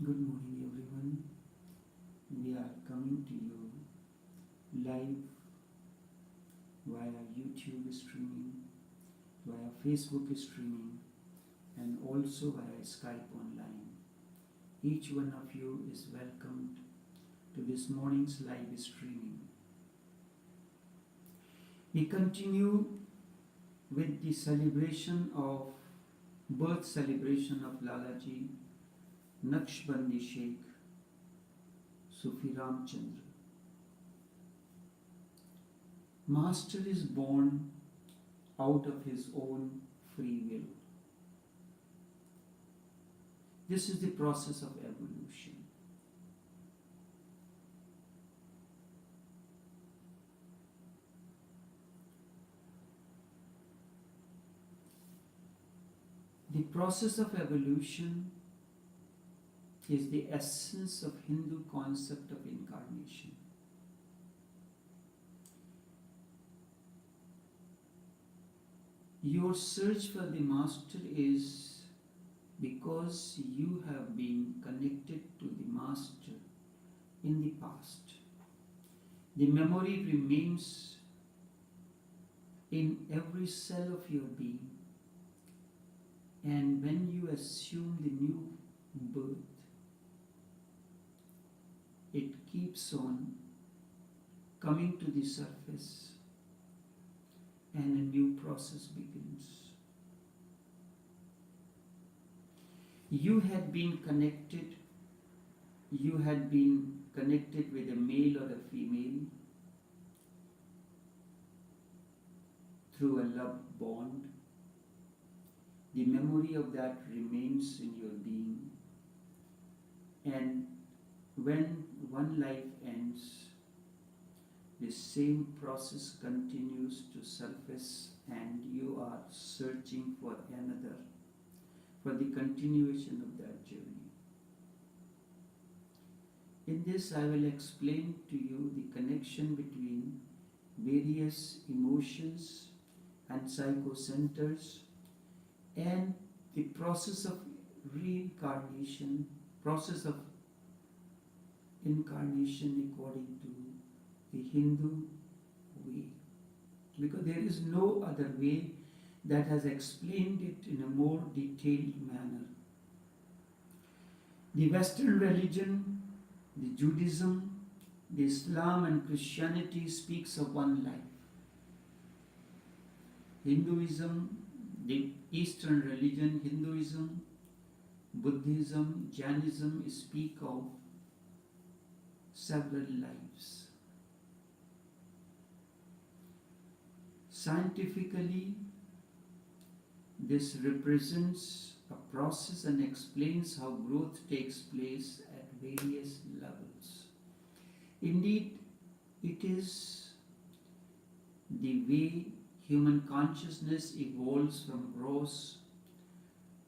Good morning, everyone. We are coming to you live via YouTube streaming, via Facebook streaming, and also via Skype online. Each one of you is welcomed to this morning's live streaming. We continue with the celebration of birth celebration of Lalaji, Naqshbandi Sheikh Sufi Ramchandra. Master is born out of his own free will. This is the process of evolution. The process of evolution is the essence of Hindu concept of incarnation. Your search for the Master is because you have been connected to the Master in the past. The memory remains in every cell of your being, and when you assume the new birth, it keeps on coming to the surface and a new process begins. You had been connected with a male or a female through a love bond. The memory of that remains in your being, and when one life ends, the same process continues to surface, and you are searching for another, for the continuation of that journey. In this, I will explain to you the connection between various emotions and psychocenters and the process of reincarnation, process of incarnation according to the Hindu way. Because there is no other way that has explained it in a more detailed manner. The Western religion, the Judaism, the Islam and Christianity speaks of one life. Hinduism, the Eastern religion, Hinduism, Buddhism, Jainism speak of several lives. Scientifically, this represents a process and explains how growth takes place at various levels. Indeed, it is the way human consciousness evolves from gross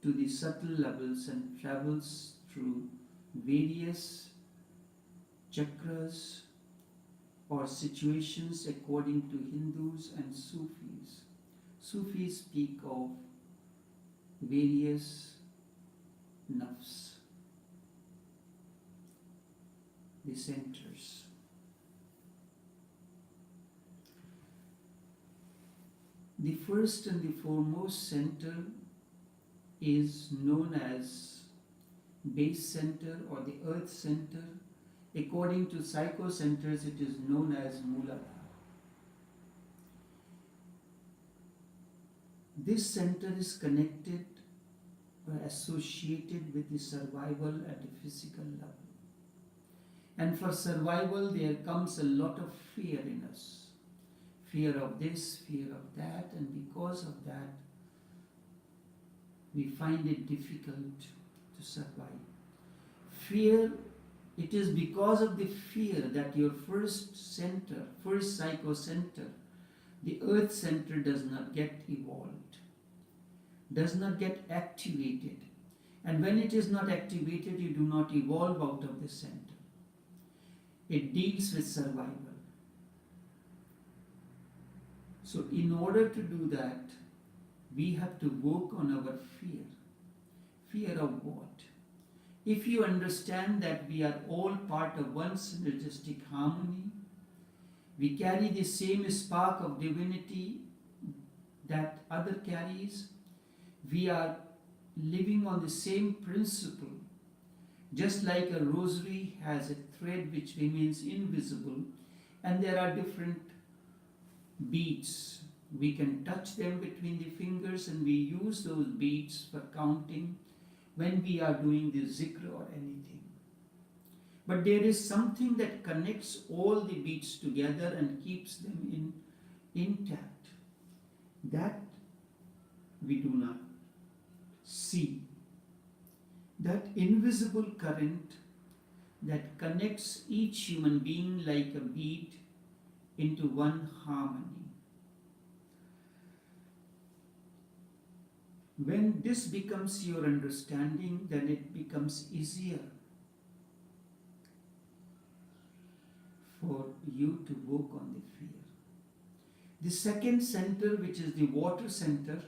to the subtle levels and travels through various chakras or situations according to Hindus and Sufis. Sufis speak of various nafs, the centers. The first and the foremost center is known as base center or the earth center. According to psychocenters, it is known as Muladhara. This center is connected or associated with the survival at a physical level. And for survival, there comes a lot of fear in us. Fear of this, fear of that, and because of that, we find it difficult to survive. Fear, it is because of the fear that your first center, first psychocenter, the earth center does not get evolved, does not get activated. And when it is not activated, you do not evolve out of the center. It deals with survival. So in order to do that, we have to work on our fear. Fear of what? if you understand that we are all part of one synergistic harmony, we carry the same spark of divinity that other carries, we are living on the same principle. Just like a rosary has a thread which remains invisible, and there are different beads. We can touch them between the fingers, and we use those beads for counting when we are doing the zikr or anything. But there is something that connects all the beads together and keeps them intact. That we do not see. That invisible current that connects each human being like a bead into one harmony. When this becomes your understanding, then it becomes easier for you to work on the fear. The second center, which is the water center,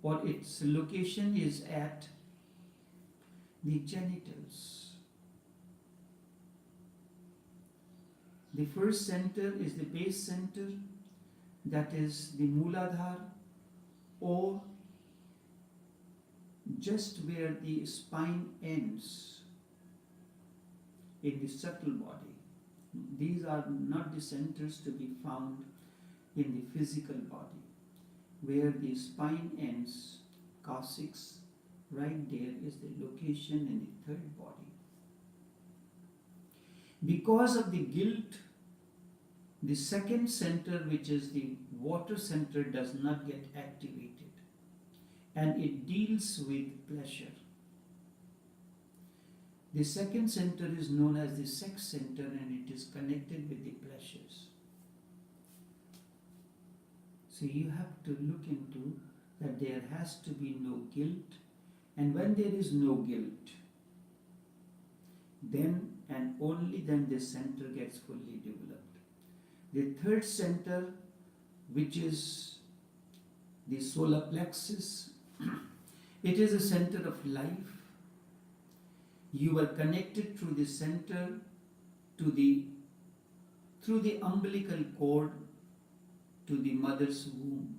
or its location is at the genitals. The first center is the base center, that is the Mooladhara, or just where the spine ends in the subtle body. These are not the centers to be found in the physical body. Where the spine ends, coccyx, right there is the location in the third body. Because of the guilt, the second center, which is the water center, does not get activated, and it deals with pleasure. The second center is known as the sex center, and it is connected with the pleasures. So you have to look into that there has to be no guilt, and when there is no guilt, then and only then this center gets fully developed. The third center, which is the solar plexus, it is a center of life. You are connected through the center to through the umbilical cord to the mother's womb.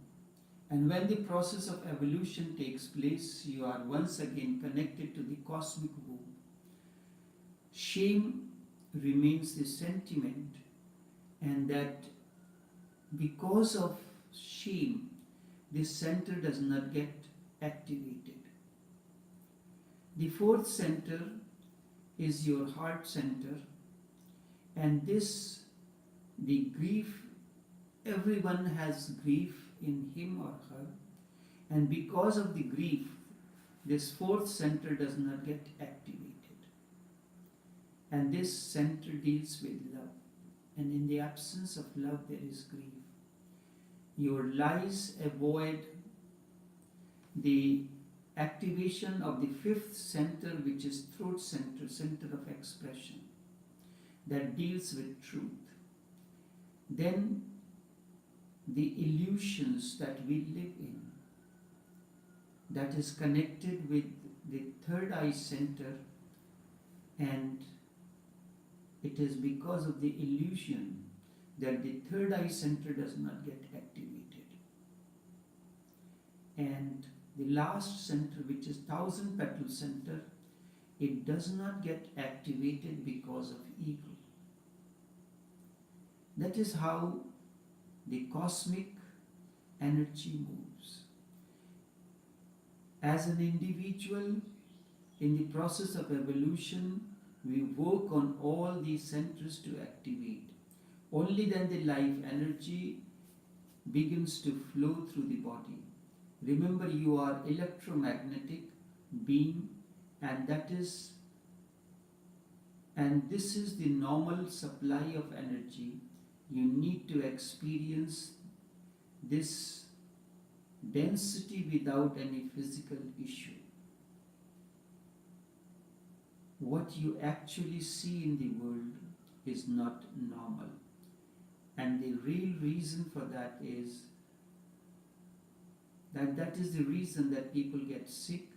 And when the process of evolution takes place, you are once again connected to the cosmic womb. Shame remains the sentiment, and that because of shame, this center does not get activated. The fourth center is your heart center, and the grief, everyone has grief in him or her, and because of the grief, this fourth center does not get activated. And this center deals with love, and in the absence of love there is grief. Your lies avoid the activation of the fifth center, which is throat center, center of expression, that deals with truth. Then the illusions that we live in, that is connected with the third eye center, and it is because of the illusion that the third eye center does not get activated. And the last center, which is 1000 petal center, it does not get activated because of ego. That is how the cosmic energy moves. As an individual, in the process of evolution, we work on all these centers to activate. Only then the life energy begins to flow through the body. Remember, you are electromagnetic being, and this is the normal supply of energy. You need to experience this density without any physical issue. What you actually see in the world is not normal. And the real reason for that is that is the reason that people get sick,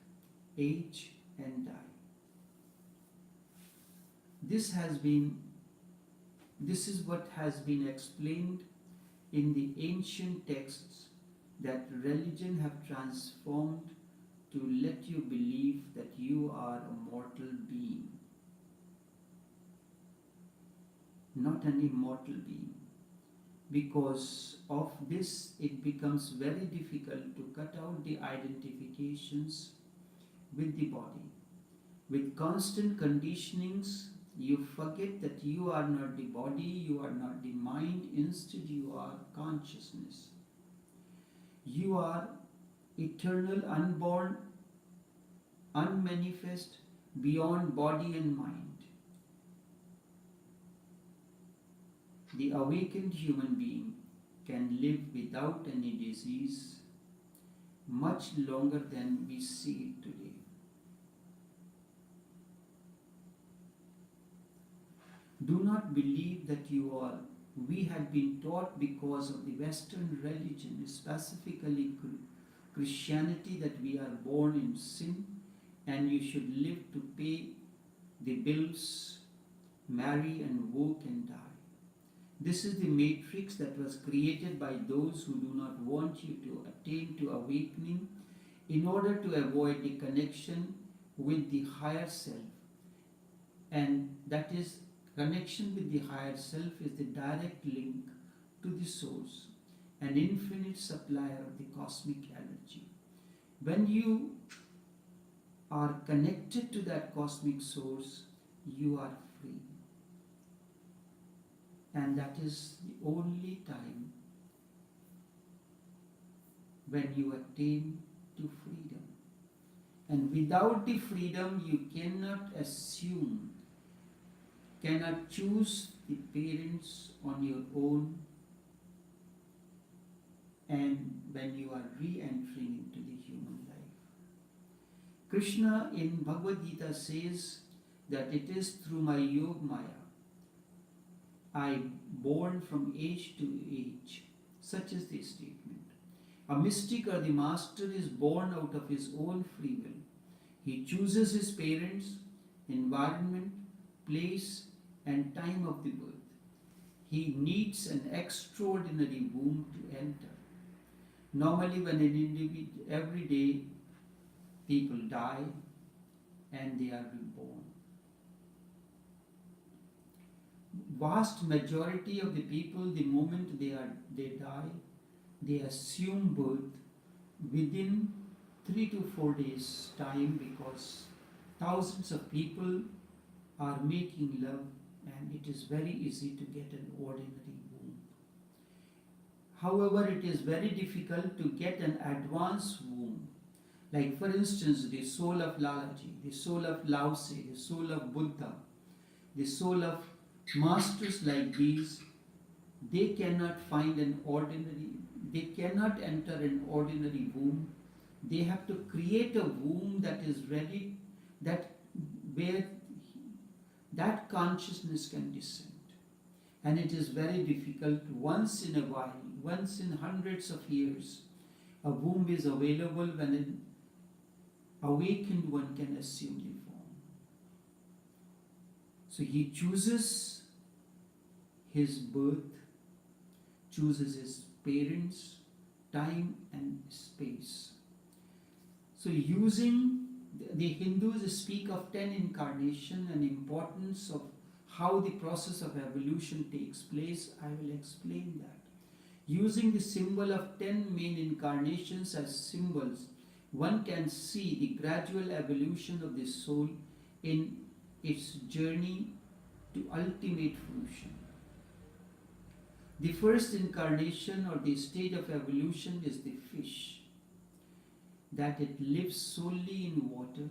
age, and die. This has been this is what has been explained in the ancient texts, that religion have transformed to let you believe that you are a mortal being, not an immortal being. Because of this, it becomes very difficult to cut out the identifications with the body. With constant conditionings, you forget that you are not the body, you are not the mind, instead, you are consciousness. You are eternal, unborn, unmanifest, beyond body and mind. The awakened human being can live without any disease much longer than we see it today. Do not believe that you are. We had been taught because of the Western religion, specifically Christianity, that we are born in sin and you should live to pay the bills, marry and work and die. This is the matrix that was created by those who do not want you to attain to awakening in order to avoid the connection with the higher self. And that is, connection with the higher self is the direct link to the source, an infinite supplier of the cosmic energy. When you are connected to that cosmic source, you are free. And that is the only time when you attain to freedom. And without the freedom, you cannot assume, cannot choose the parents on your own, and when you are re-entering into the human life. Krishna in Bhagavad Gita says that it is through my Yog Maya I born from age to age. Such is the statement. A mystic or the master is born out of his own free will. He chooses his parents, environment, place, and time of the birth. He needs an extraordinary womb to enter. Normally, when an individual, every day, people die and they are reborn. Vast majority of the people, the moment they die, they assume birth within 3 to 4 days time, because thousands of people are making love and it is very easy to get an ordinary womb. However, it is very difficult to get an advanced womb. Like for instance, the soul of Lalaji, the soul of Lao Tse, the soul of Buddha, the soul of masters like these, they cannot find an ordinary, they cannot enter an ordinary womb. They have to create a womb that is ready, that where that consciousness can descend. And it is very difficult. Once in a while, once in hundreds of years, a womb is available when an awakened one can assume the form. So he chooses his birth, chooses his parents, time and space. So using, the Hindus speak of 10 incarnation and importance of how the process of evolution takes place. I will explain that. Using the symbol of 10 main incarnations as symbols, one can see the gradual evolution of the soul in its journey to ultimate fruition. The first incarnation or the stage of evolution is the fish, that it lives solely in water.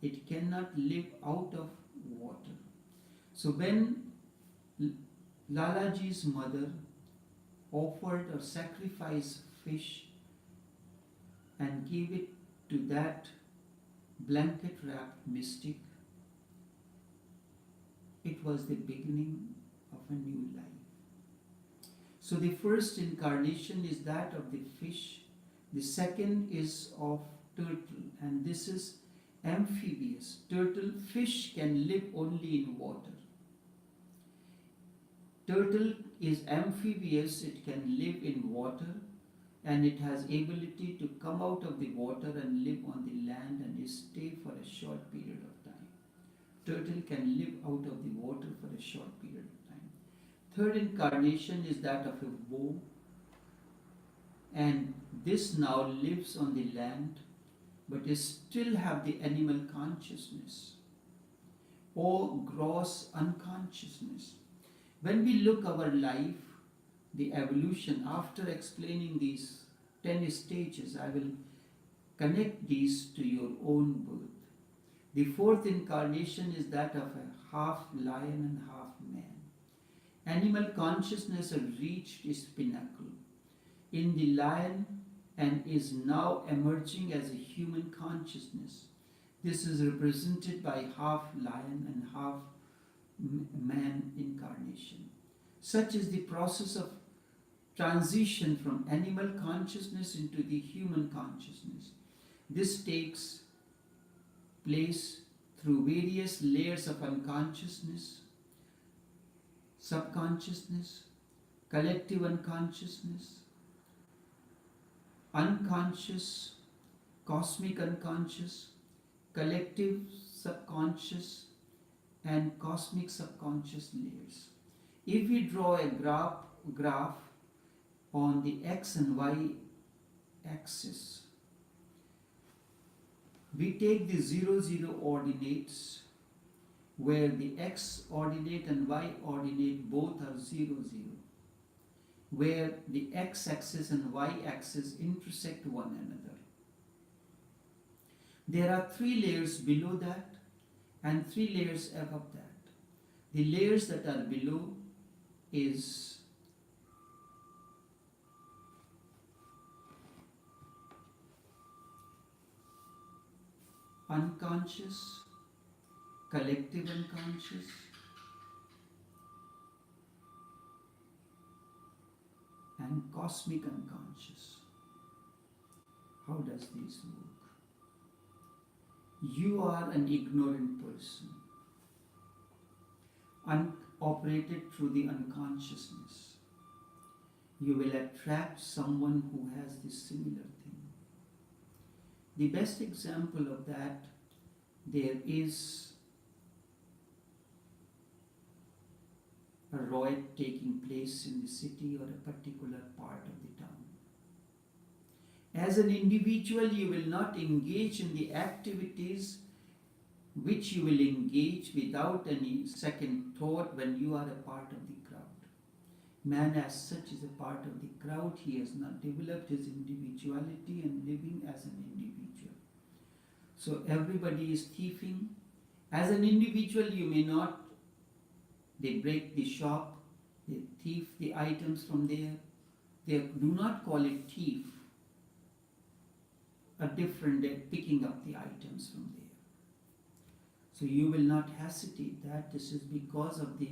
It cannot live out of water. So when Lalaji's mother offered or sacrificed fish and gave it to that blanket wrapped mystic, it was the beginning of a new life. So the first incarnation is that of the fish, the second is of turtle, and this is Amphibious. Turtle, fish can live only in water. Turtle is amphibious, it can live in water and it has ability to come out of the water and live on the land and stay for a short period of time. Turtle can live out of the water for a short period of time. Third incarnation is that of a bow, and this now lives on the land but still have the animal consciousness or gross unconsciousness. When we look our life, the evolution, after explaining these 10 stages, I will connect these to your own birth. The fourth incarnation is that of a half lion and half man. Animal consciousness has reached its pinnacle in the lion and is now emerging as a human consciousness. This is represented by half lion and half man incarnation. Such is the process of transition from animal consciousness into the human consciousness. This takes place through various layers of unconsciousness, subconsciousness, collective unconsciousness, unconscious, cosmic unconscious, collective subconscious, and cosmic subconscious layers. If we draw a graph on the x and y axis, we take the 0, 0 ordinates where the x ordinate and y ordinate both are 0, 0, where the x-axis and y-axis intersect one another. There are 3 layers below that and 3 layers above that. The layers that are below is unconscious, collective unconscious, and cosmic unconscious. How does this work? You are an ignorant person, operated through the unconsciousness. You will attract someone who has this similar thing. The best example of that, there is a riot taking place in the city or a particular part of the town. As an individual, you will not engage in the activities which you will engage without any second thought when you are a part of the crowd. Man as such is a part of the crowd. He has not developed his individuality and living as an individual. So everybody is thieving. As an individual, you may not. They break the shop, they thief the items from there. They do not call it thief. A different day, picking up the items from there. So you will not hesitate that. This is because of the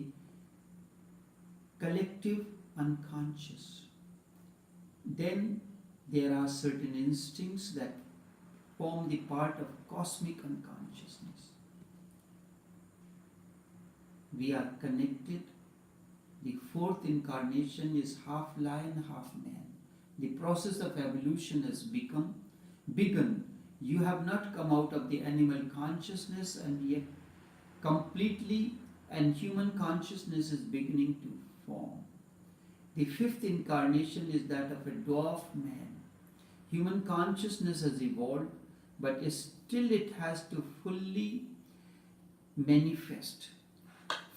collective unconscious. Then there are certain instincts that form the part of cosmic unconsciousness. We are connected. The fourth incarnation is half lion, half man. The process of evolution has begun. You have not come out of the animal consciousness, and yet completely and human consciousness is beginning to form. The fifth incarnation is that of a dwarf man. Human consciousness has evolved, but still it has to fully manifest.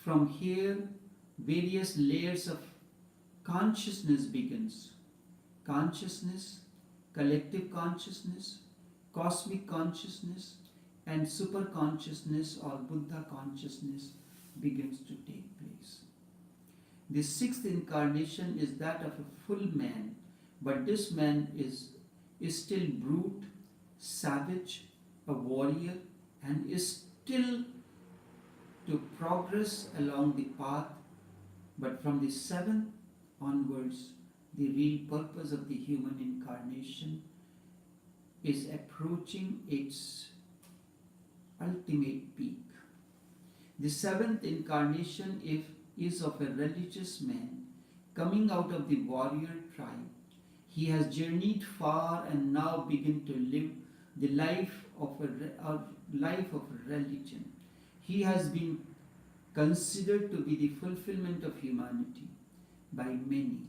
From here, various layers of consciousness begins. Consciousness, collective consciousness, cosmic consciousness, and super consciousness or Buddha consciousness begins to take place. The sixth incarnation is that of a full man, but this man is still brute, savage, a warrior, and is still to progress along the path. But from the seventh onwards, the real purpose of the human incarnation is approaching its ultimate peak. The seventh incarnation is of a religious man coming out of the warrior tribe. He has journeyed far and now begin to live the life of religion. He has been considered to be the fulfillment of humanity by many,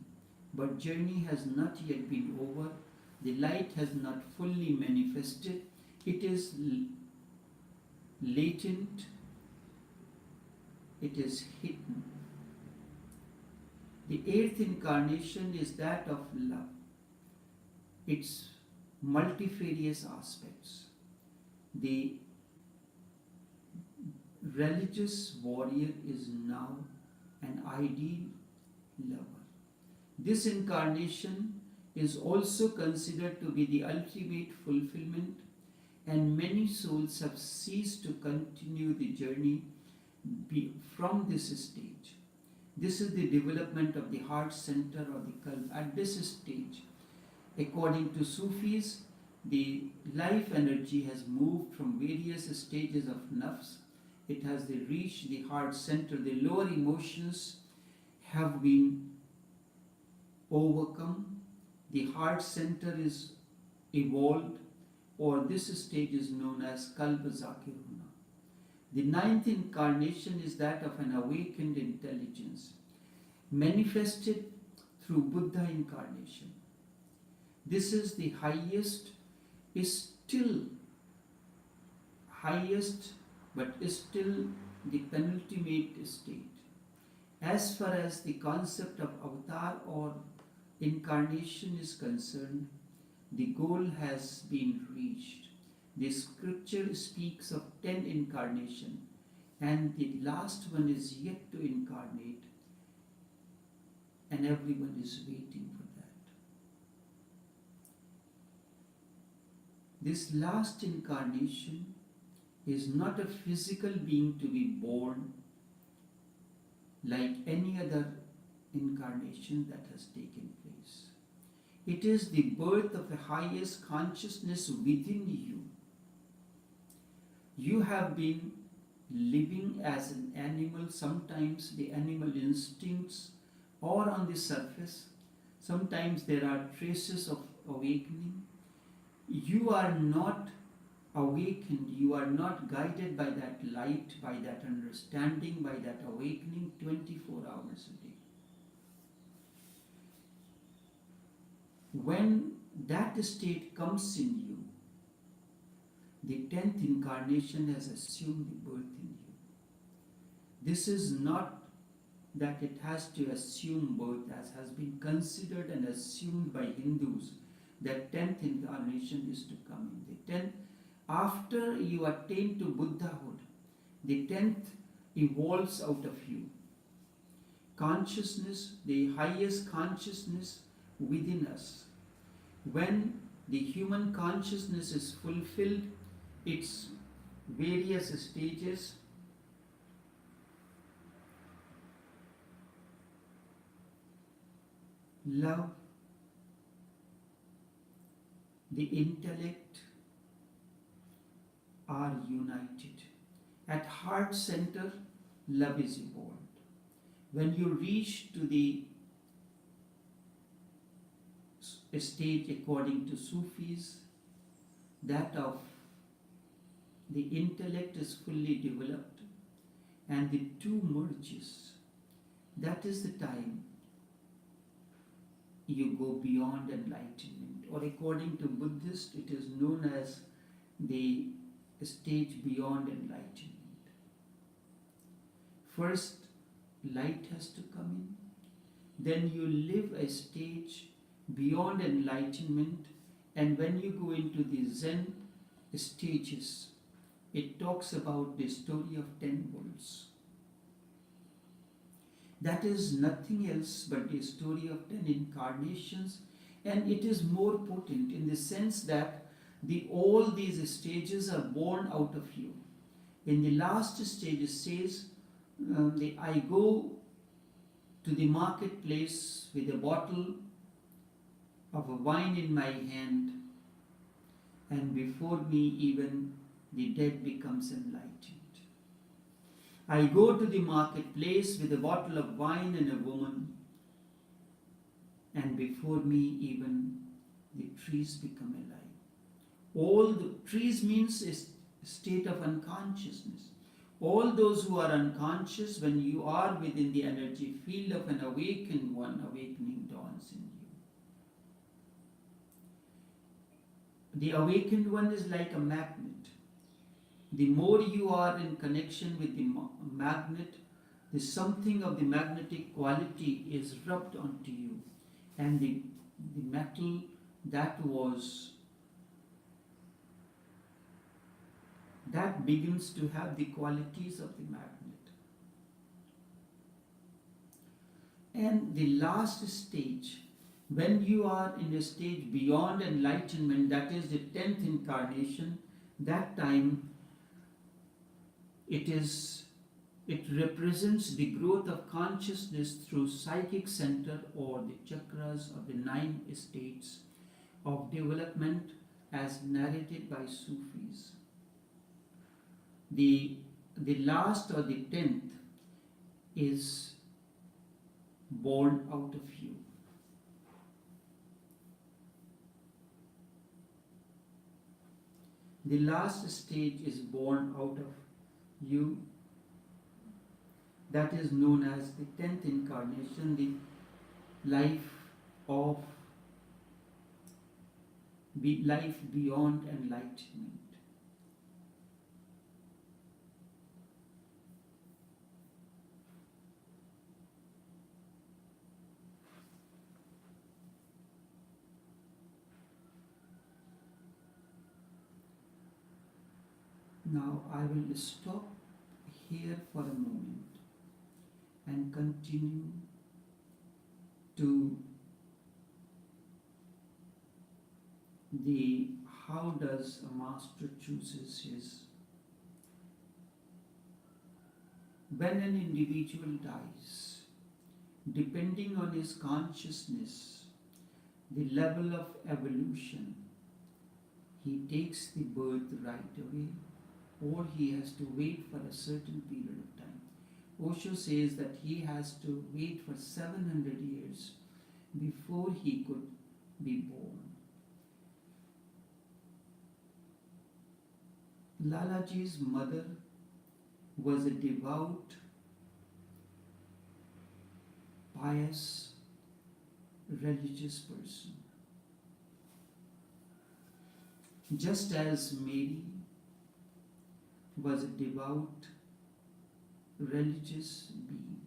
but journey has not yet been over. The light has not fully manifested. It is latent. It is hidden. The eighth incarnation is that of love. Its multifarious aspects. The religious warrior is now an ideal lover. This incarnation is also considered to be the ultimate fulfillment, and many souls have ceased to continue the journey from this stage. This is the development of the heart center or the qalb. At this stage, according to Sufis, the life energy has moved from various stages of nafs. It has reached the heart center. The lower emotions have been overcome. The heart center is evolved, or this stage is known as qalb zakiruna. The ninth incarnation is that of an awakened intelligence, manifested through Buddha incarnation. This is the highest, but is still the penultimate state. As far as the concept of avatar or incarnation is concerned, the goal has been reached. The scripture speaks of 10 incarnation, and the last one is yet to incarnate, and everyone is waiting for that. This last incarnation is not a physical being to be born like any other incarnation that has taken place. It is the birth of the highest consciousness within you. You have been living as an animal, sometimes the animal instincts are on the surface, sometimes there are traces of awakening. You are not awakened, you are not guided by that light, by that understanding, by that awakening 24 hours a day. When that state comes in you, the 10th incarnation has assumed the birth in you. This is not that it has to assume birth, as has been considered and assumed by Hindus, that 10th incarnation is to come in. The 10th, after you attain to Buddhahood, the 10th evolves out of you. Consciousness, the highest consciousness within us. When the human consciousness is fulfilled, its various stages, love, the intellect are united. At heart center, love is evolved. When you reach to the stage according to Sufis, that of the intellect is fully developed and the two merges, that is the time you go beyond enlightenment, or according to Buddhist it is known as the stage beyond enlightenment. First, light has to come in, then you live a stage beyond enlightenment, and when you go into the Zen stages, it talks about the story of 10 bulls. That is nothing else but the story of 10 incarnations, and it is more potent in the sense that all these stages are born out of you. In the last stage it says, I go to the marketplace with a bottle of a wine in my hand, and before me even the dead becomes enlightened. I go to the marketplace with a bottle of wine and a woman, and before me even the trees become alive. All the trees means a state of unconsciousness. All those who are unconscious, when you are within the energy field of an awakened one, awakening dawns in you. The awakened one is like a magnet. The more you are in connection with the magnet, the something of the magnetic quality is rubbed onto you, and the metal that begins to have the qualities of the magnet. And the last stage, when you are in a stage beyond enlightenment, that is the 10th incarnation, that time it represents the growth of consciousness through psychic center or the chakras or the 9 states of development as narrated by Sufis. The last or the 10th is born out of you. The last stage is born out of you. That is known as the 10th incarnation, the life beyond enlightenment. Now I will stop here for a moment and continue to the how does a master chooses his. When an individual dies, depending on his consciousness, the level of evolution, he takes the birth right away, or he has to wait for a certain period of time. Osho says that he has to wait for 700 years before he could be born. Lalaji's mother was a devout, pious, religious person. Just as Mary was a devout, religious being,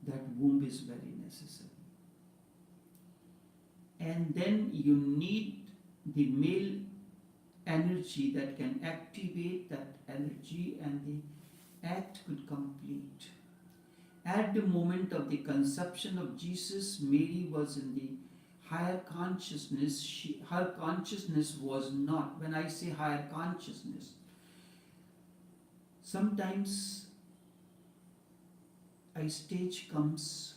that womb is very necessary. And then you need the male energy that can activate that energy, and the act could complete. At the moment of the conception of Jesus, Mary was in the higher consciousness. Her consciousness was not. When I say higher consciousness, sometimes a stage comes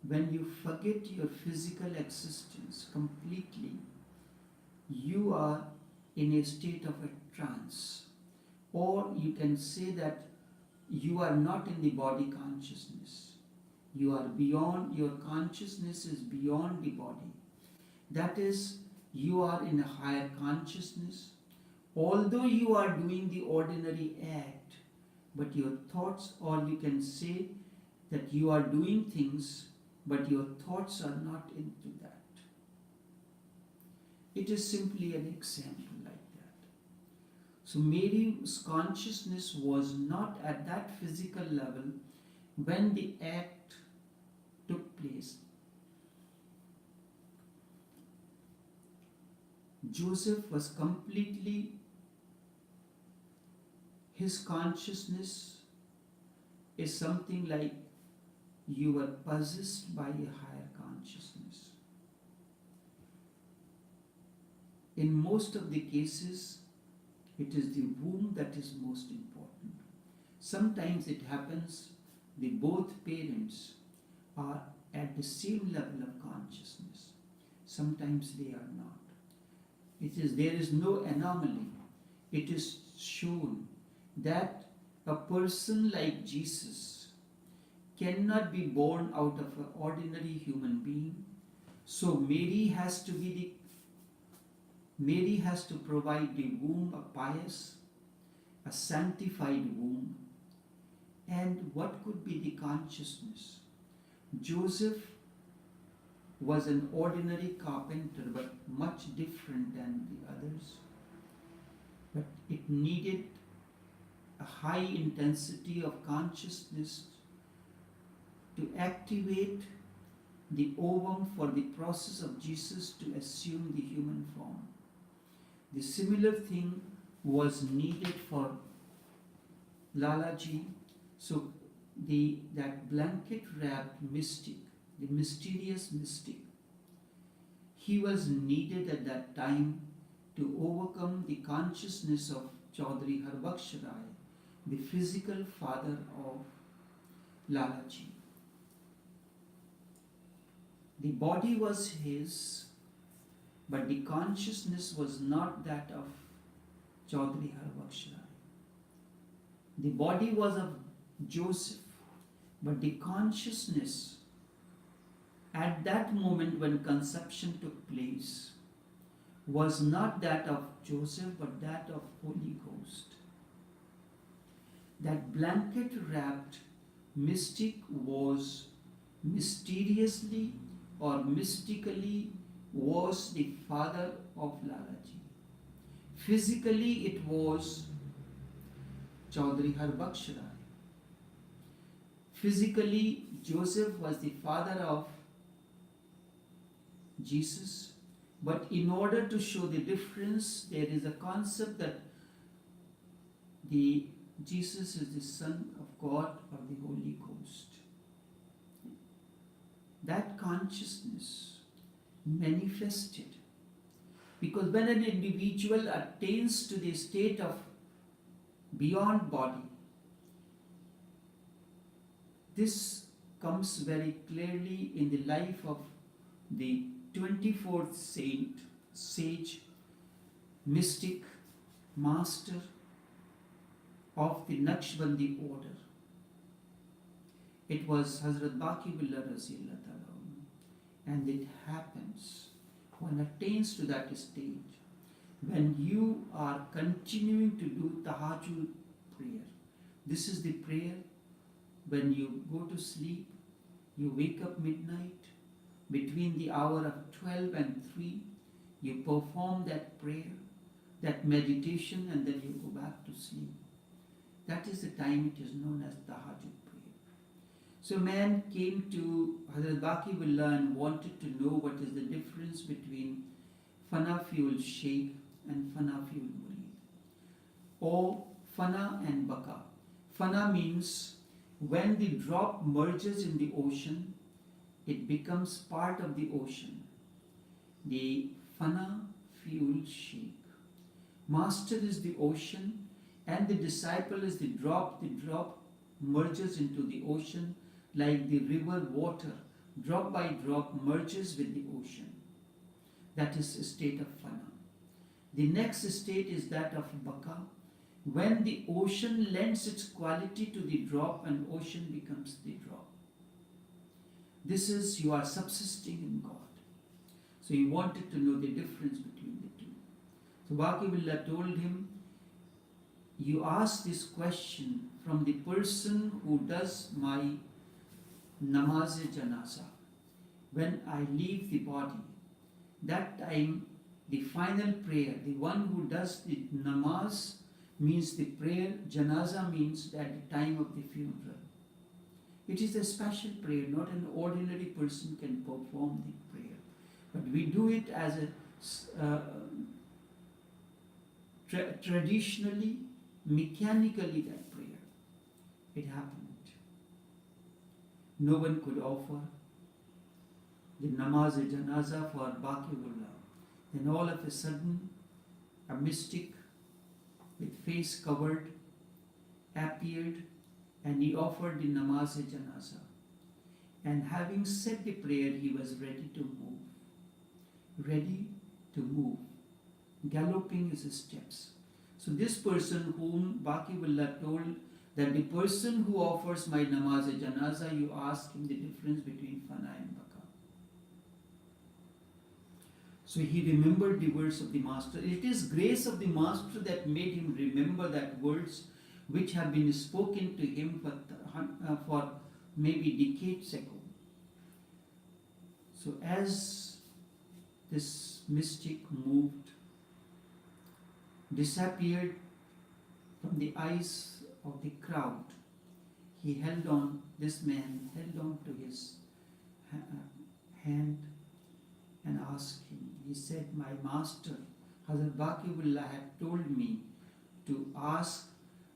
when you forget your physical existence completely. You are in a state of a trance, or you can say that you are not in the body consciousness. You are beyond, your consciousness is beyond the body. That is, you are in a higher consciousness. Although you are doing the ordinary act, but your thoughts, or you can say that you are doing things, but your thoughts are not into that. It is simply an example like that. So Mary's consciousness was not at that physical level when the act took place. Joseph was completely, his consciousness is something like you were possessed by a higher consciousness. In most of the cases, it is the womb that is most important. Sometimes it happens the both parents are at the same level of consciousness. Sometimes they are not. There is no anomaly. it is shown that a person like Jesus cannot be born out of an ordinary human being. So Mary has to provide the womb a pious, a sanctified womb. And what could be the consciousness? Joseph was an ordinary carpenter, but much different than the others. But it needed a high intensity of consciousness to activate the ovum for the process of Jesus to assume the human form. The similar thing was needed for Lalaji. So that blanket wrapped mystic, the mysterious mystic, he was needed at that time to overcome the consciousness of Chaudhry Harbakhsh Rai, the physical father of Lalaji. The body was his, but the consciousness was not that of Chaudhry Harbakhsh Rai. The body was of Joseph, but the consciousness at that moment when conception took place was not that of Joseph, but that of Holy Ghost. That blanket wrapped mystic was mysteriously or mystically was the father of Lalaji. Physically it was Chaudhry Harbakhsh Rai. Physically Joseph was the father of Jesus, but in order to show the difference, there is a concept that Jesus is the Son of God or the Holy Ghost. That consciousness manifested, because when an individual attains to the state of beyond body, this comes very clearly in the life of the 24th saint, sage, mystic, master of the Naqshbandi order. It was Hazrat Baqi-Billah Raziyallahu Ta'ala, and it happens one attains to that stage when you are continuing to do tahajjud prayer. This is the prayer when you go to sleep, you wake up midnight, between the hour of 12 and 3, you perform that prayer, that meditation, and then you go back to sleep. That is the time it is known as tahajjud prayer. So man came to Hazrat Baqi-Billah and wanted to know what is the difference between Fana Fiul Sheikh and Fana Fiul Murid, or Fana and Baqa. Fana means when the drop merges in the ocean, it becomes part of the ocean. The Fana Fiul Sheikh. Master is the ocean and the disciple is the drop. The drop merges into the ocean like the river water. Drop by drop merges with the ocean. That is a state of Fana. The next state is that of Baqa, when the ocean lends its quality to the drop and ocean becomes the drop. This is, you are subsisting in God. So he wanted to know the difference between the two. So Baqi-Billah told him, you ask this question from the person who does my namaz-e-janaza. When I leave the body, that time the final prayer, the one who does the namaz means the prayer, janaza means at the time of the funeral. It is a special prayer, not an ordinary person can perform the prayer. But we do it as a traditionally, mechanically that prayer. It happened. No one could offer the namaz-e-janaza for Baqi-Billah. Then all of a sudden, a mystic with face covered appeared and he offered the namaz-e-janaza. And having said the prayer, he was ready to move. Ready to move. Galloping his steps. So this person whom Baqi told that the person who offers my namaz-e-janaza, you ask him the difference between fana and baqa. So he remembered the words of the Master. It is grace of the Master that made him remember that words which have been spoken to him for maybe decades ago. So as this mystic moved, disappeared from the eyes of the crowd, this man held on to his hand and asked him. He said, my master, Hazrat Baqi had told me to ask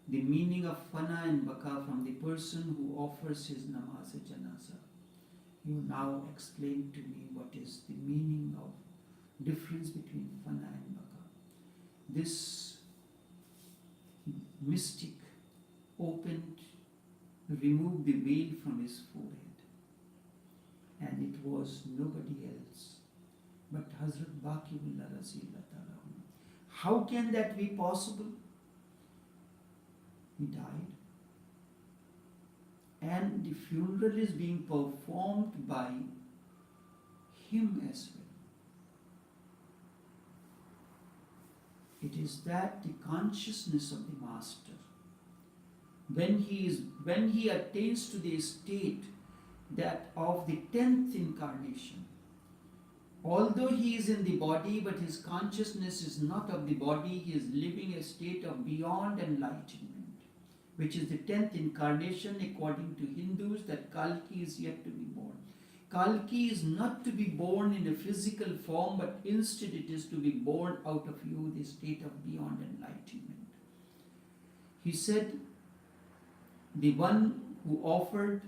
the meaning of fana and baqa from the person who offers his namaz-e-janaza. You now explain to me what is the meaning of difference between fana and baqa. This mystic removed the veil from his forehead, and it was nobody else but Hazrat Baqi-ullah Raziyallahu Ta'ala. How can that be possible? He died, and the funeral is being performed by him as well. It is that the consciousness of the Master, when he attains to the state that of the 10th incarnation, although he is in the body, but his consciousness is not of the body, he is living a state of beyond enlightenment, which is the 10th incarnation according to Hindus, that Kalki is yet to be born. Kalki is not to be born in a physical form, but instead it is to be born out of you, the state of beyond enlightenment. He said, the one who offered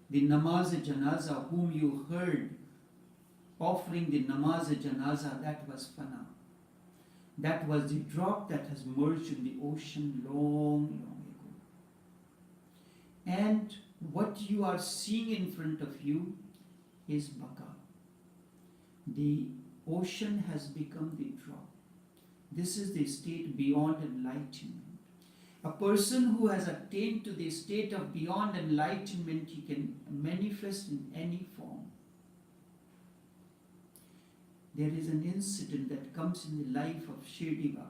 the namaz-e-janaza, whom you heard offering the namaz-e-janaza, that was fana. That was the drop that has merged in the ocean long, long ago. And what you are seeing in front of you is baqa. The ocean has become the drop. This is the state beyond enlightenment. A person who has attained to the state of beyond enlightenment, he can manifest in any form. There is an incident that comes in the life of Shirdi Baba.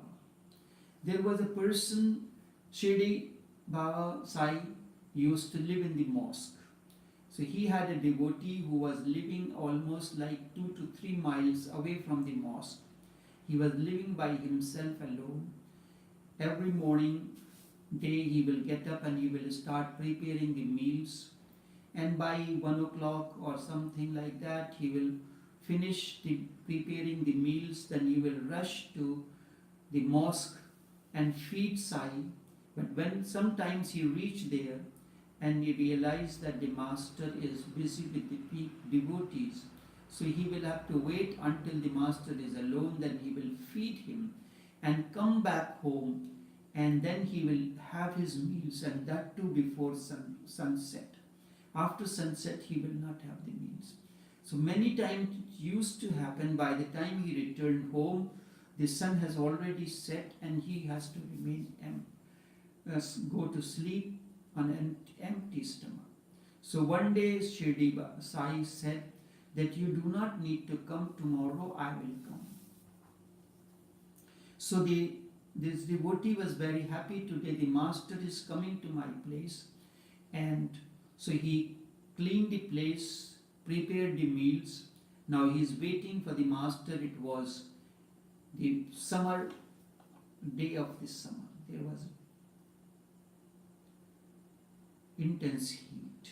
There was a person, Shirdi Baba Sai used to live in the mosque. So he had a devotee who was living almost like 2 to 3 miles away from the mosque. He was living by himself alone. Every morning, he will get up and he will start preparing the meals. And by 1 o'clock or something like that, he will finish preparing the meals. Then he will rush to the mosque and feed Sai. But when sometimes he reached there and he realized that the master is busy with the devotees, so he will have to wait until the master is alone, then he will feed him and come back home, and then he will have his meals, and that too before sunset. After sunset he will not have the meals. So many times it used to happen, by the time he returned home, the sun has already set and he has to remain go to sleep on an empty stomach. So one day Shirdi Sai said that you do not need to come tomorrow, I will come. So this devotee was very happy, today the master is coming to my place, and so he cleaned the place, prepared the meals. Now he is waiting for the master. It was the summer day of this summer. There was intense heat,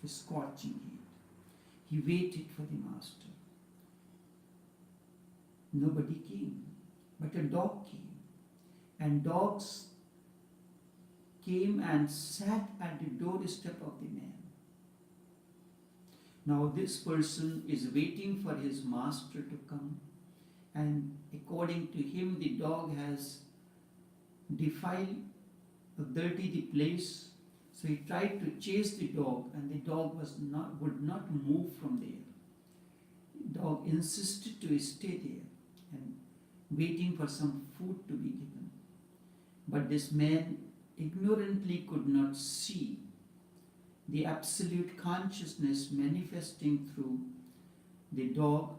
a scorching heat. He waited for the master. Nobody came, but a dog came, and dogs came and sat at the doorstep of the man. Now this person is waiting for his master to come, and according to him the dog has defiled, dirty the place. So he tried to chase the dog, and the dog would not move from there. The dog insisted to stay there, and waiting for some food to be given. But this man ignorantly could not see the absolute consciousness manifesting through the dog.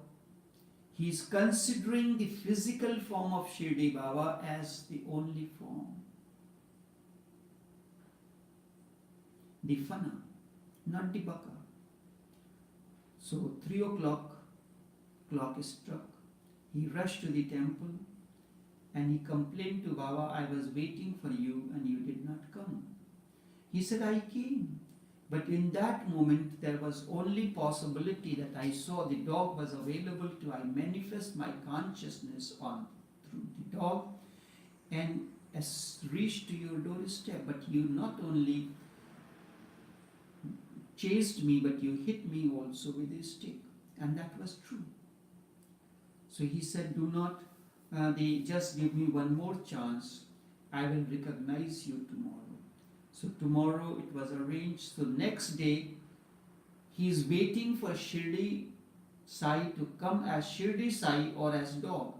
He is considering the physical form of Shirdi Baba as the only form. The fana, not the baka. So 3 o'clock, clock struck. He rushed to the temple and he complained to Baba, I was waiting for you and you did not come. He said, I came. But in that moment, there was only possibility that I saw the dog was available to I manifest my consciousness on through the dog and reached to your doorstep. But you not only chased me, but you hit me also with a stick. And that was true. So he said, do not, just give me one more chance. I will recognize you tomorrow. So tomorrow it was arranged. So next day, he is waiting for Shirdi Sai to come as Shirdi Sai or as dog.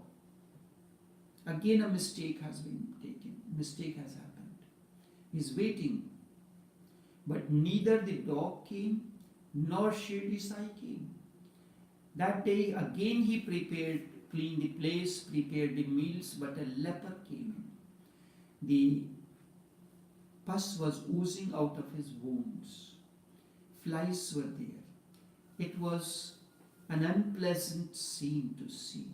Again a mistake has been taken. Mistake has happened. He is waiting. But neither the dog came nor Shirdi Sai came. That day again he cleaned the place, prepared the meals, but a leper came in. The pus was oozing out of his wounds. Flies were there. It was an unpleasant scene to see.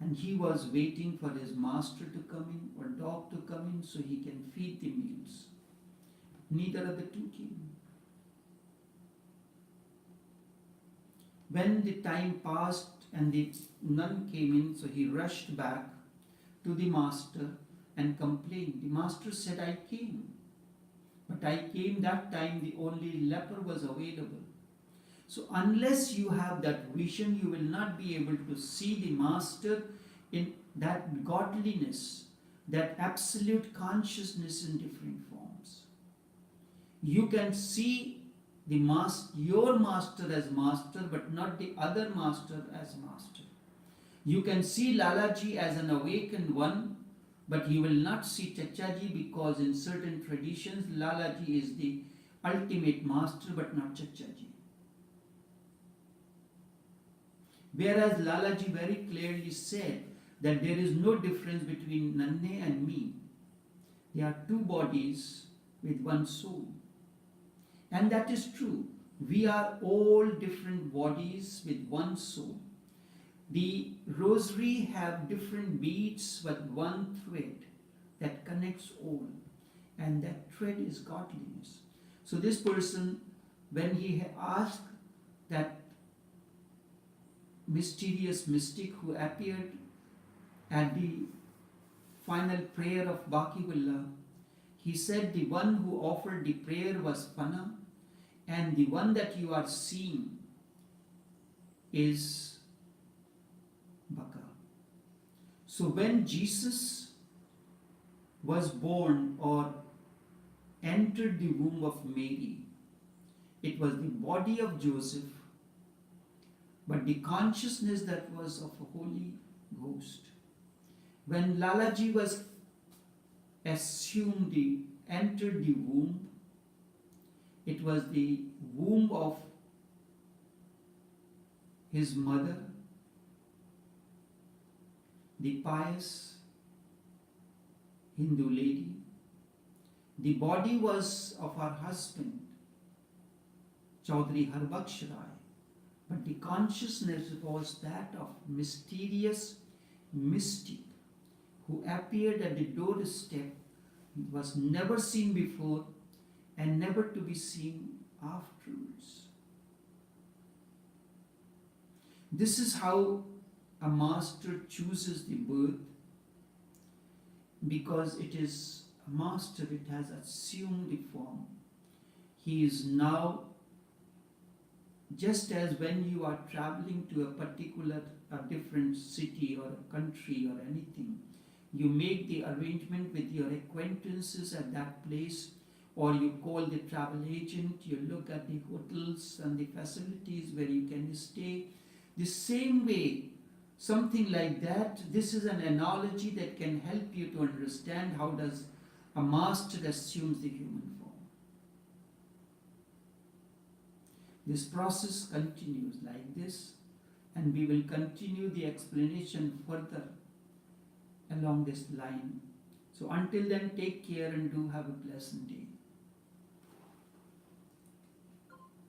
And he was waiting for his master to come in or dog to come in so he can feed the meals. Neither of the two came. When the time passed and the nun came in, so he rushed back to the master and complained. The master said, I came. But I came that time, the only leper was available. So unless you have that vision, you will not be able to see the master in that godliness, that absolute consciousness in different forms. You can see the your master as master, but not the other master as master. You can see Lalaji as an awakened one, but you will not see Chachaji, because in certain traditions, Lalaji is the ultimate master, but not Chachaji. Whereas Lalaji very clearly said that there is no difference between Nanne and me. They are two bodies with one soul. And that is true. We are all different bodies with one soul. The rosary have different beads but one thread that connects all. And that thread is godliness. So this person, when he asked that mysterious mystic who appeared at the final prayer of Baqiyullah, he said the one who offered the prayer was Pana, and the one that you are seeing is Baka. So when Jesus was born or entered the womb of Mary, it was the body of Joseph, but the consciousness that was of a Holy Ghost. When Lalaji was entered the womb, it was the womb of his mother, the pious Hindu lady. The body was of her husband, Chaudhry Harbaksh Rai, but the consciousness was that of mysterious mystic who appeared at the doorstep, was never seen before and never to be seen afterwards. This is how a master chooses the birth, because it is a master, it has assumed the form. He is now, just as when you are traveling to a different city or a country or anything, you make the arrangement with your acquaintances at that place, or you call the travel agent, you look at the hotels and the facilities where you can stay. The same way, something like that. This is an analogy that can help you to understand how does a master assumes the human form. This process continues like this, and we will continue the explanation further along this line. So until then, take care and do have a pleasant day.